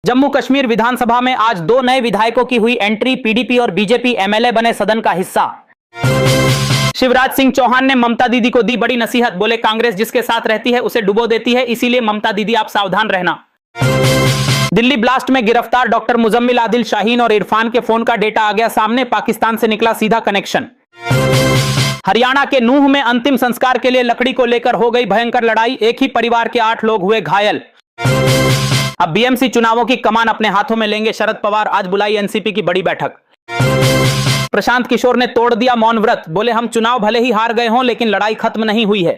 जम्मू कश्मीर विधानसभा में आज 2 नए विधायकों की हुई एंट्री। पीडीपी और बीजेपी एमएलए बने सदन का हिस्सा। शिवराज सिंह चौहान ने ममता दीदी को दी बड़ी नसीहत। बोले कांग्रेस जिसके साथ रहती है उसे डुबो देती है, इसीलिए ममता दीदी आप सावधान रहना। दिल्ली ब्लास्ट में गिरफ्तार डॉक्टर मुजम्मिल आदिल शाहीन और इरफान के फोन का डेटा आ गया सामने। पाकिस्तान से निकला सीधा कनेक्शन। हरियाणा के नूह में अंतिम संस्कार के लिए लकड़ी को लेकर हो गई भयंकर लड़ाई। एक ही परिवार के 8 लोग हुए घायल। अब बीएमसी चुनावों की कमान अपने हाथों में लेंगे शरद पवार। आज बुलाई एनसीपी की बड़ी बैठक। प्रशांत किशोर ने तोड़ दिया मौन व्रत। बोले हम चुनाव भले ही हार गए हों लेकिन लड़ाई खत्म नहीं हुई है।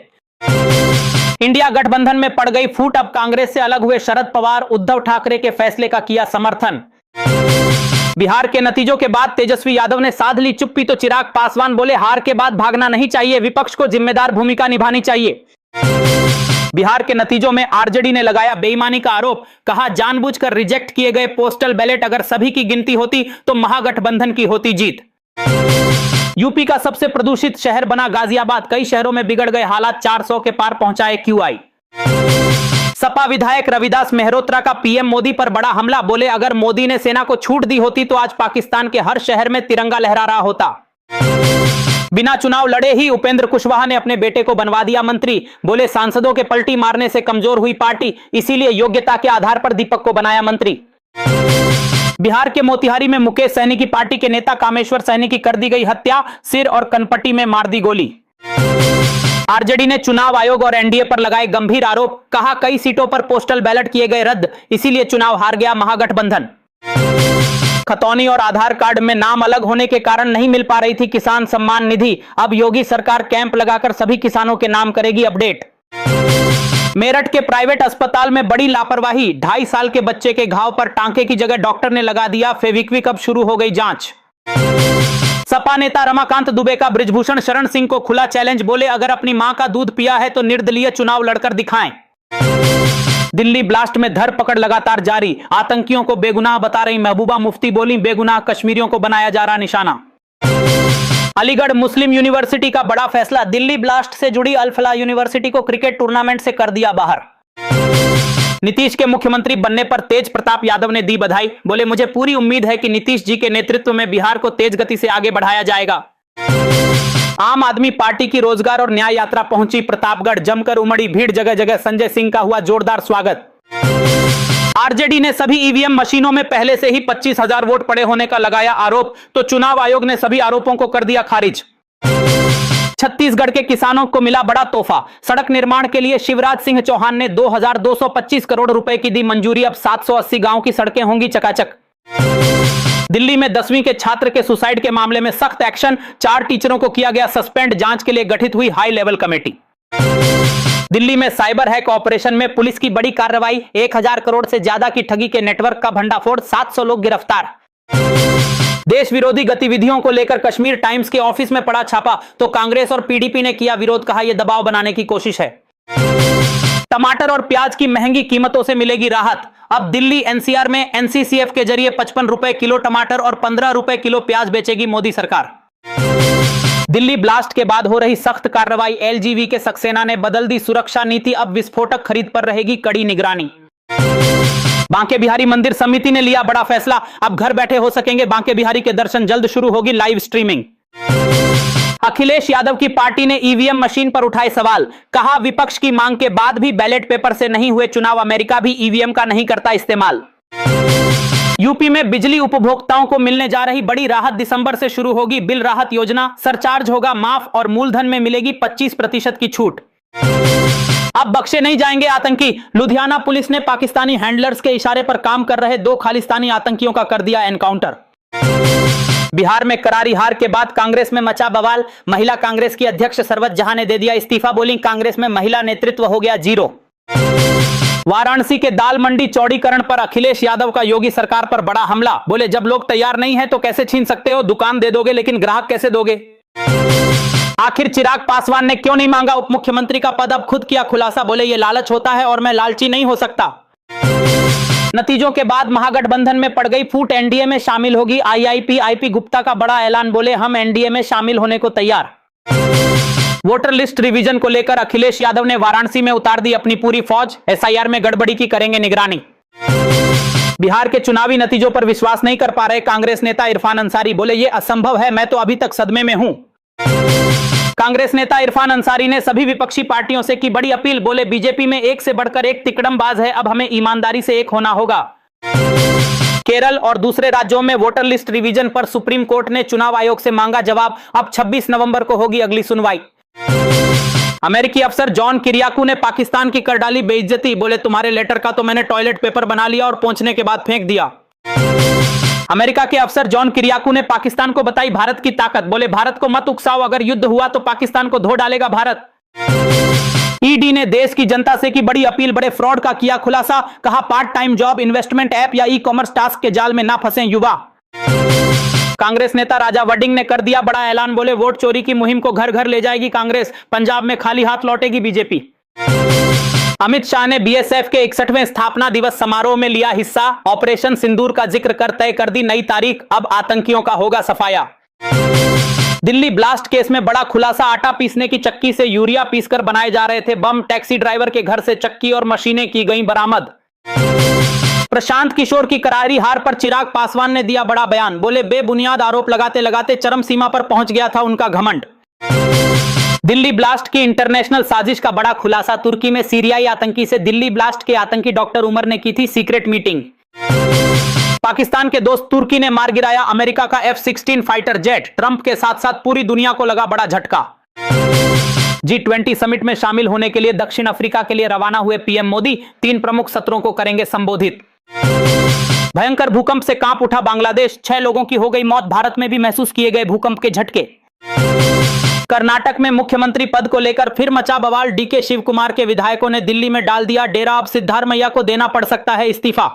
इंडिया गठबंधन में पड़ गई फूट। अब कांग्रेस से अलग हुए शरद पवार। उद्धव ठाकरे के फैसले का किया समर्थन। बिहार के नतीजों के बाद तेजस्वी यादव ने साध ली चुप्पी तो चिराग पासवान बोले हार के बाद भागना नहीं चाहिए, विपक्ष को जिम्मेदार भूमिका निभानी चाहिए। बिहार के नतीजों में आरजेडी ने लगाया बेईमानी का आरोप। कहा जानबूझकर रिजेक्ट किए गए पोस्टल बैलेट अगर सभी की गिनती होती तो महागठबंधन की होती जीत। यूपी का सबसे प्रदूषित शहर बना गाजियाबाद। कई शहरों में बिगड़ गए हालात। 400 के पार पहुंचाए क्यूआई। सपा विधायक रविदास मेहरोत्रा का पीएम मोदी पर बड़ा हमला। बोले अगर मोदी ने सेना को छूट दी होती तो आज पाकिस्तान के हर शहर में तिरंगा लहरा रहा होता। बिना चुनाव लड़े ही उपेंद्र कुशवाहा ने अपने बेटे को बनवा दिया मंत्री। बोले सांसदों के पलटी मारने से कमजोर हुई पार्टी, इसीलिए योग्यता के आधार पर दीपक को बनाया मंत्री। बिहार के मोतिहारी में मुकेश सहनी की पार्टी के नेता कामेश्वर सहनी की कर दी गई हत्या। सिर और कनपट्टी में मार दी गोली। आरजेडी ने चुनाव आयोग और एनडीए पर लगाए गंभीर आरोप। कहा कई सीटों पर पोस्टल बैलेट किए गए रद्द, इसीलिए चुनाव हार गया महागठबंधन। खतौनी और आधार कार्ड में नाम अलग होने के कारण नहीं मिल पा रही थी किसान सम्मान निधि। अब योगी सरकार कैंप लगाकर सभी किसानों के नाम करेगी अपडेट। मेरठ के प्राइवेट अस्पताल में बड़ी लापरवाही। 2.5 साल के बच्चे के घाव पर टांके की जगह डॉक्टर ने लगा दिया फेविक्विक। अब शुरू हो गई जांच। सपा नेता रमाकांत दुबे का बृजभूषण शरण सिंह को खुला चैलेंज। बोले अगर अपनी मां का दूध पिया है तो निर्दलीय चुनाव लड़कर दिखाएं। दिल्ली ब्लास्ट में धरपकड़ लगातार जारी। आतंकियों को बेगुनाह बता रही महबूबा मुफ्ती बोली बेगुनाह कश्मीरियों को बनाया जा रहा निशाना। अलीगढ़ मुस्लिम यूनिवर्सिटी का बड़ा फैसला। दिल्ली ब्लास्ट से जुड़ी अल फलाह यूनिवर्सिटी को क्रिकेट टूर्नामेंट से कर दिया बाहर। नीतीश के मुख्यमंत्री बनने पर तेज प्रताप यादव ने दी बधाई। बोले मुझे पूरी उम्मीद है कि नीतीश जी के नेतृत्व में बिहार को तेज गति से आगे बढ़ाया जाएगा। आम आदमी पार्टी की रोजगार और न्याय यात्रा पहुंची प्रतापगढ़। जमकर उमड़ी भीड़, जगह जगह संजय सिंह का हुआ जोरदार स्वागत। आरजेडी ने सभी ईवीएम मशीनों में पहले से ही 25,000 वोट पड़े होने का लगाया आरोप, तो चुनाव आयोग ने सभी आरोपों को कर दिया खारिज। छत्तीसगढ़ के किसानों को मिला बड़ा तोहफा। सड़क निर्माण के लिए शिवराज सिंह चौहान ने 2,225 करोड़ रुपए की दी मंजूरी। अब 780 गांव की सड़कें होंगी चकाचक। दिल्ली में 10वीं के छात्र के सुसाइड के मामले में सख्त एक्शन। 4 टीचरों को किया गया सस्पेंड। जांच के लिए गठित हुई हाई लेवल कमेटी। दिल्ली में साइबर हैक ऑपरेशन में पुलिस की बड़ी कार्रवाई। 1000 करोड़ से ज्यादा की ठगी के नेटवर्क का भंडाफोड़। 700 लोग गिरफ्तार। देश विरोधी गतिविधियों को लेकर कश्मीर टाइम्स के ऑफिस में पड़ा छापा, तो कांग्रेस और पीडीपी ने किया विरोध। कहा यह दबाव बनाने की कोशिश है। टमाटर और प्याज की महंगी कीमतों से मिलेगी राहत। अब दिल्ली एनसीआर में एनसीसीएफ के जरिए 55 रुपए किलो टमाटर और 15 रुपए किलो प्याज बेचेगी मोदी सरकार। दिल्ली ब्लास्ट के बाद हो रही सख्त कार्रवाई। एलजीवी के सक्सेना ने बदल दी सुरक्षा नीति। अब विस्फोटक खरीद पर रहेगी कड़ी निगरानी। बांके बिहारी मंदिर समिति ने लिया बड़ा फैसला। अब घर बैठे हो सकेंगे बांके बिहारी के दर्शन। जल्द शुरू होगी लाइव स्ट्रीमिंग। अखिलेश यादव की पार्टी ने ईवीएम मशीन पर उठाए सवाल। कहा विपक्ष की मांग के बाद भी बैलेट पेपर से नहीं हुए चुनाव। अमेरिका भी ईवीएम का नहीं करता इस्तेमाल। यूपी में बिजली उपभोक्ताओं को मिलने जा रही बड़ी राहत। दिसंबर से शुरू होगी बिल राहत योजना। सरचार्ज होगा माफ और मूलधन में मिलेगी 25% की छूट। अब बख्शे नहीं जाएंगे आतंकी। लुधियाना पुलिस ने पाकिस्तानी हैंडलर्स के इशारे पर काम कर रहे 2 खालिस्तानी आतंकियों का कर दिया एनकाउंटर। बिहार में करारी हार के बाद कांग्रेस में मचा बवाल। महिला कांग्रेस की अध्यक्ष सरवत जहां ने दे दिया इस्तीफा। बोली कांग्रेस में महिला नेतृत्व हो गया जीरो। वाराणसी के दाल मंडी चौड़ीकरण पर अखिलेश यादव का योगी सरकार पर बड़ा हमला। बोले जब लोग तैयार नहीं है तो कैसे छीन सकते हो। दुकान दे दोगे लेकिन ग्राहक कैसे दोगे। आखिर चिराग पासवान ने क्यों नहीं मांगा उप मुख्यमंत्री का पद। अब खुद किया खुलासा। बोले ये लालच होता है और मैं लालची नहीं हो सकता। नतीजों के बाद महागठबंधन में पड़ गई फूट। एनडीए में शामिल होगी आईआईपी गुप्ता का बड़ा ऐलान। बोले हम एनडीए में शामिल होने को तैयार। वोटर लिस्ट रिवीजन को लेकर अखिलेश यादव ने वाराणसी में उतार दी अपनी पूरी फौज। एसआईआर में गड़बड़ी की करेंगे निगरानी। बिहार के चुनावी नतीजों पर विश्वास नहीं कर पा रहे कांग्रेस नेता इरफान अंसारी, बोले ये असंभव है, मैं तो अभी तक सदमे में हूं। कांग्रेस नेता इरफान अंसारी ने सभी विपक्षी पार्टियों से की बड़ी अपील, बोले बीजेपी में एक से बढ़कर एक तिकड़मबाज है, अब हमें ईमानदारी से एक होना होगा। केरल और दूसरे राज्यों में वोटर लिस्ट रिवीजन पर सुप्रीम कोर्ट ने चुनाव आयोग से मांगा जवाब, अब 26 नवंबर को होगी अगली सुनवाई। अमेरिकी अफसर जॉन किरियाकू ने पाकिस्तान की कर डाली बेइज्जती, बोले तुम्हारे लेटर का तो मैंने टॉयलेट पेपर बना लिया और पहुंचने के बाद फेंक दिया। अमेरिका के अफसर जॉन किरियाकू ने पाकिस्तान को बताई भारत की ताकत, बोले भारत को मत उकसाओ, अगर युद्ध हुआ तो पाकिस्तान को धो डालेगा भारत। ईडी ने देश की जनता से की बड़ी अपील, बड़े फ्रॉड का किया खुलासा, कहा part time job, investment app या ई कॉमर्स टास्क के जाल में ना फंसे युवा। कांग्रेस नेता राजा वडिंग ने कर दिया बड़ा ऐलान, बोले वोट चोरी की मुहिम को घर घर ले जाएगी कांग्रेस, पंजाब में खाली हाथ लौटेगी बीजेपी। अमित शाह ने बीएसएफ के 61वें स्थापना दिवस समारोह में लिया हिस्सा, ऑपरेशन सिंदूर का जिक्र कर तय कर दी नई तारीख, अब आतंकियों का होगा सफाया। दिल्ली ब्लास्ट केस में बड़ा खुलासा, आटा पीसने की चक्की से यूरिया पीसकर बनाए जा रहे थे बम, टैक्सी ड्राइवर के घर से चक्की और मशीनें की गई बरामद। प्रशांत किशोर की करारी हार पर चिराग पासवान ने दिया बड़ा बयान, बोले बेबुनियाद आरोप लगाते लगाते चरम सीमा पर पहुंच गया था उनका घमंड। दिल्ली ब्लास्ट की इंटरनेशनल साजिश का बड़ा खुलासा, तुर्की में सीरियाई आतंकी से दिल्ली ब्लास्ट के आतंकी डॉक्टर उमर ने की थी सीक्रेट मीटिंग। पाकिस्तान के दोस्त तुर्की ने मार गिराया अमेरिका का F-16 फाइटर जेट, ट्रंप के साथ साथ पूरी दुनिया को लगा बड़ा झटका। G20 समिट में शामिल होने के लिए दक्षिण अफ्रीका के लिए रवाना हुए पीएम मोदी, 3 प्रमुख सत्रों को करेंगे संबोधित। भयंकर भूकंप से कांप उठा बांग्लादेश, 6 लोगों की हो गई मौत, भारत में भी महसूस किए गए भूकंप के झटके। कर्नाटक में मुख्यमंत्री पद को लेकर फिर मचा बवाल, डीके शिव कुमार के विधायकों ने दिल्ली में डाल दिया डेरा, अब सिद्धारमैया को देना पड़ सकता है इस्तीफा।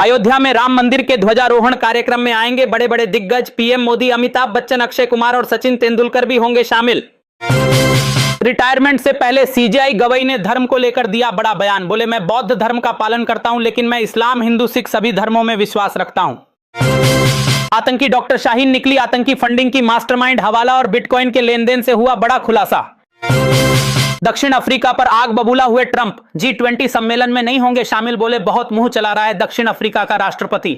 अयोध्या में राम मंदिर के ध्वजारोहण कार्यक्रम में आएंगे बड़े बड़े दिग्गज, पीएम मोदी, अमिताभ बच्चन, अक्षय कुमार और सचिन तेंदुलकर भी होंगे शामिल। रिटायरमेंट से पहले सीजेआई गवई ने धर्म को लेकर दिया बड़ा बयान, बोले मैं बौद्ध धर्म का पालन करता हूं, लेकिन मैं इस्लाम, हिंदू, सिख सभी धर्मों में विश्वास रखता हूं। आतंकी डॉक्टर शाहीन निकली आतंकी फंडिंग की मास्टरमाइंड, हवाला और बिटकॉइन के लेन देन से हुआ बड़ा खुलासा। दक्षिण अफ्रीका पर आग बबूला हुए ट्रंप, G20 सम्मेलन में नहीं होंगे शामिल, बोले बहुत मुंह चला रहा है दक्षिण अफ्रीका का राष्ट्रपति।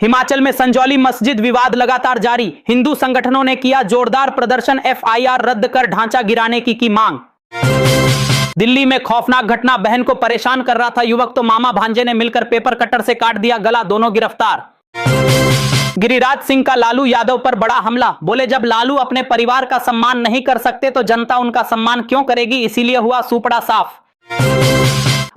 हिमाचल में संजौली मस्जिद विवाद लगातार जारी, हिंदू संगठनों ने किया जोरदार प्रदर्शन, FIR रद्द कर ढांचा गिराने की मांग। दिल्ली में खौफनाक घटना, बहन को परेशान कर रहा था युवक तो मामा भांजे ने मिलकर पेपर कटर से काट दिया गला, दोनों गिरफ्तार। गिरिराज सिंह का लालू यादव पर बड़ा हमला, बोले जब लालू अपने परिवार का सम्मान नहीं कर सकते तो जनता उनका सम्मान क्यों करेगी, इसीलिए हुआ सुपड़ा साफ।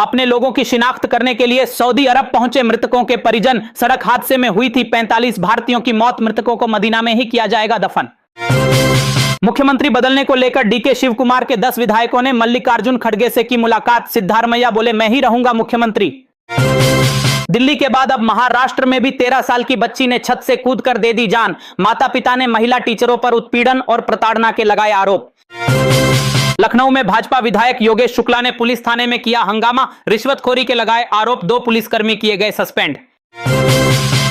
अपने लोगों की शिनाख्त करने के लिए सऊदी अरब पहुंचे मृतकों के परिजन, सड़क हादसे में हुई थी 45 भारतीयों की मौत, मृतकों को मदीना में ही किया जाएगा दफन। मुख्यमंत्री बदलने को लेकर डीके शिव कुमार के 10 विधायकों ने मल्लिकार्जुन खड़गे से की मुलाकात, सिद्धारमैया बोले मैं ही रहूंगा मुख्यमंत्री। दिल्ली के बाद अब महाराष्ट्र में भी 13 साल की बच्ची ने छत से कूदकर दे दी जान, माता पिता ने महिला टीचरों पर उत्पीड़न और प्रताड़ना के लगाए आरोप। लखनऊ में भाजपा विधायक योगेश शुक्ला ने पुलिस थाने में किया हंगामा, रिश्वतखोरी के लगाए आरोप, 2 पुलिसकर्मी किए गए सस्पेंड।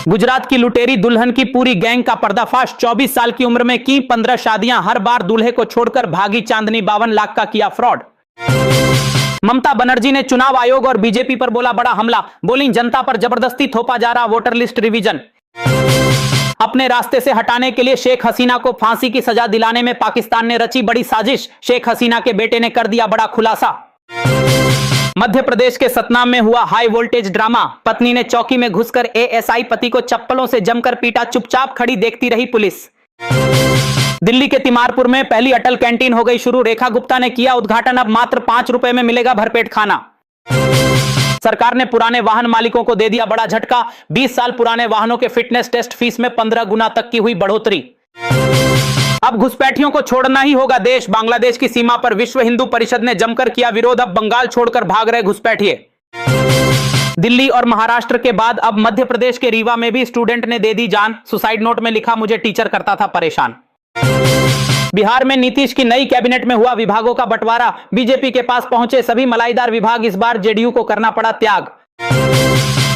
गुजरात की लुटेरी दुल्हन की पूरी गैंग का पर्दाफाश, 24 साल की उम्र में की 15 शादियां, हर बार दूल्हे को छोड़कर भागी चांदनी, 52 लाख का किया फ्रॉड। ममता बनर्जी ने चुनाव आयोग और बीजेपी पर बोला बड़ा हमला, बोली जनता पर जबरदस्ती थोपा जा रहा वोटर लिस्ट रिवीजन। अपने रास्ते से हटाने के लिए शेख हसीना को फांसी की सजा दिलाने में पाकिस्तान ने रची बड़ी साजिश, शेख हसीना के बेटे ने कर दिया बड़ा खुलासा। मध्य प्रदेश के सतनाम में हुआ हाई वोल्टेज ड्रामा, पत्नी ने चौकी में घुसकर एएसआई पति को चप्पलों से जमकर पीटा, चुपचाप खड़ी देखती रही पुलिस। दिल्ली के तिमारपुर में पहली अटल कैंटीन हो गई शुरू, रेखा गुप्ता ने किया उद्घाटन, अब मात्र 5 रुपए में मिलेगा भरपेट खाना। सरकार ने पुराने वाहन मालिकों को दे दिया बड़ा झटका, 20 साल पुराने वाहनों के फिटनेस टेस्ट फीस में 15 गुना तक की हुई बढ़ोतरी। अब घुसपैठियों को छोड़ना ही होगा देश, बांग्लादेश की सीमा पर विश्व हिंदू परिषद ने जमकर किया विरोध, अब बंगाल छोड़कर भाग रहे घुसपैठिए। दिल्ली और महाराष्ट्र के बाद अब मध्य प्रदेश के रीवा में भी स्टूडेंट ने दे दी जान, सुसाइड नोट में लिखा मुझे टीचर करता था परेशान। बिहार में नीतीश की नई कैबिनेट में हुआ विभागों का बंटवारा, बीजेपी के पास पहुंचे सभी मलाईदार विभाग, इस बार जेडीयू को करना पड़ा त्याग।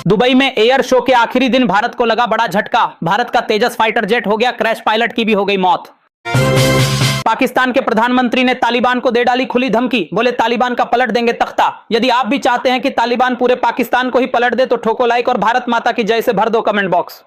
दुबई में एयर शो के आखिरी दिन भारत को लगा बड़ा झटका, भारत का तेजस फाइटर जेट हो गया क्रैश, पायलट की भी हो गई मौत। पाकिस्तान के प्रधानमंत्री ने तालिबान को दे डाली खुली धमकी, बोले तालिबान का पलट देंगे तख्ता। यदि आप भी चाहते हैं कि तालिबान पूरे पाकिस्तान को ही पलट दे तो ठोको लाइक और भारत माता की जय से भर दो कमेंट बॉक्स।